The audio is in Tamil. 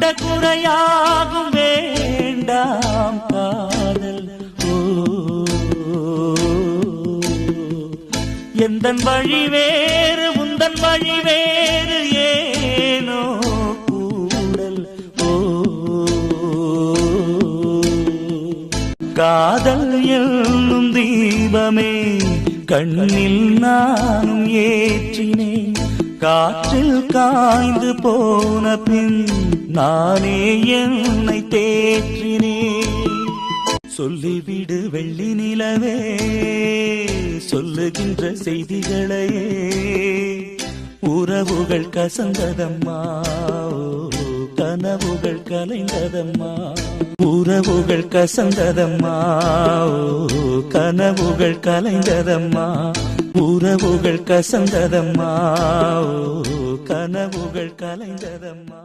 விட்ட குறையாகும் வேண்டாம் காதல். எந்தன் வழி வேறு உந்தன் வழி வேறு ஏனோ கூடல். காதல் என்னும் தீபமே கண்ணில் நானும் ஏற்றினேன். காற்றில் காய்ந்து போன பின் நானே என்னை தேற்றினேன். சொல்லிவிடு வெள்ளி நிலவே சொல்லுகின்ற செய்திகளையே. உறவுகள் கசந்ததம்மா கனவுகள் கலைந்ததம்மா. உறவுகள் கசந்ததம்மா கனவுகள் கலைந்ததம்மா. உறவுகள் கசந்ததம்மா கனவுகள் கலைந்ததம்மா.